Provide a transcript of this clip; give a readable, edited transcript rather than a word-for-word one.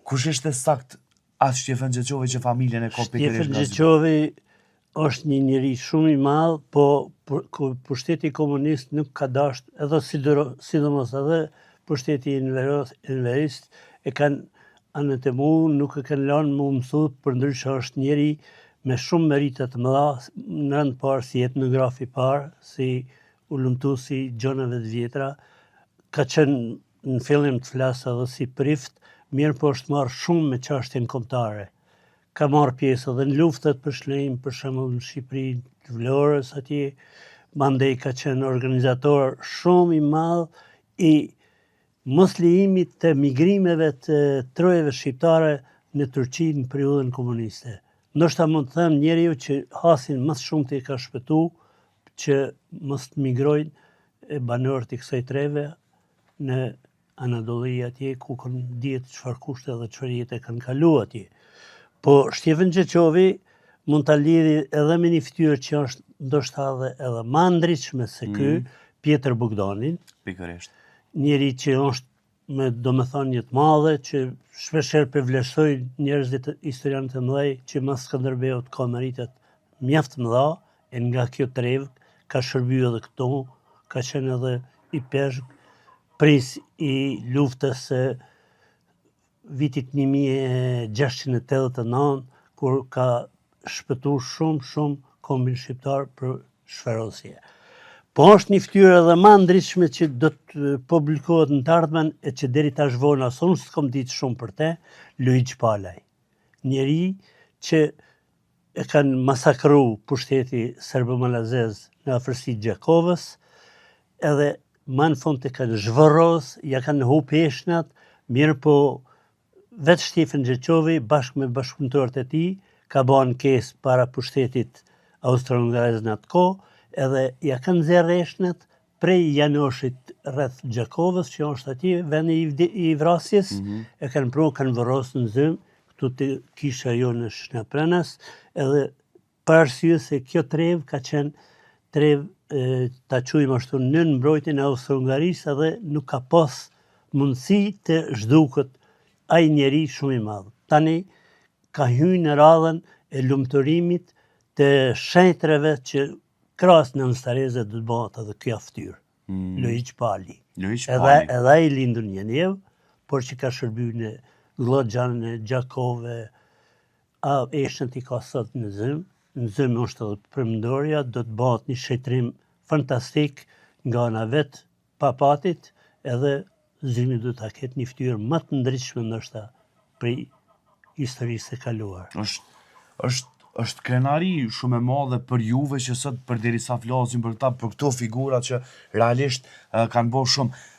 Kush ishte sakt atë Shtjefan Gjeqovi që familjen e ko pikërisht Shtjefan Gjeqovi është një njeri shumë i madh, po pushteti komunist nuk ka dasht, edhe sidomos edhe pushteti enverist e kanë anët e mu, nuk e kanë lanë mu mësu, për ndryshe është njeri me shumë meritet të mëdha, në rënd parë si etnograf i parë, si ullumtuesi gjonave të vjetra, ka qenë në fillim të flasë edhe si prift, mirë po është marrë shumë me çështjen kombëtare. Ka marrë pjesë edhe në luftet për shlejmë, për shembull në Shqipëri të Vlorës atje, mandej ka qenë organizator shumë i madh i mos lejimit të migrimeve të trojeve shqiptare në Turqi në periudhën komuniste. Ndoshta mund të them njeriu që hasin më shumë të ka shpëtu që mos të migrojnë banorët i kësaj treve në Anadolli atje ku kanë dihet çfarë kushte dhe çfarë jetë kanë kalu atje. Po Shtjefan Gjeqovi mund ta lidhi edhe me një fytyrë që është ndoshta edhe më ndritshme se ky, Pjetër Bogdanin. Pikërisht. Njeri që është me domethënie të madhe, që shpeshherë përvlerësoj njerëzit historianët e mëdhej që mas Skënderbeut ka meritet mjaft mëdha, e nga kjo trevë ka shërbyer edhe këtu, ka qenë edhe i peshk, pris i luftës së vitit 1689, kur ka shpëtu shumë kombin shqiptar për shfarosje. Po është një fytyrë edhe më ndritshme që do të publikohet në të ardhmen e që deri tash vona unë s'kom ditë shumë për te, Luiç Palaj. Njeri që e kanë masakru pushteti serbo-malazez në afërsi Gjakovës, edhe më në fund të kanë zhvërros, ja kanë hup heshnat, mirë po vetë Shtjefan Gjeqovi bashkë me bashkëpunëtorët e tij ka bën kesë para pushtetit austro-hungarez në atë kohë, edhe ja kanë nxjerrë heshnat prej Janoshit rreth Gjakovës, që është atje vendi i vrasjes, e kanë kanë varrosur në Zym, këtu te kisha jonë në Shnaprenas, edhe për arsye se kjo trevë ka qenë trevë ta quajmë ashtu nën mbrojtjen e Austro-Hungarisë, edhe nuk ka pas mundësi të zhduket ai njeri shumë i madh. Tani ka hyrë në radhën e lumturimit të shenjtreve që krahas në Nënstareze do të bëhet edhe kjo fytyrë. Luiç Pali. Edhe ai lindur në Gjenev, por që ka shërbyer në Glloxhan, në Gjakove, eshnët i ka sot në Zym. Në Zym është edhe përmendorja, do të bëhet një shëtrim fantastik nga ana vet papatit, edhe Zymi do ta ketë një fytyrë më të ndritshme ndoshta prej historisë së kaluar. Është krenari shumë e madhe për juve që sot përderisa flasim për këto figura që realisht kanë bërë shumë.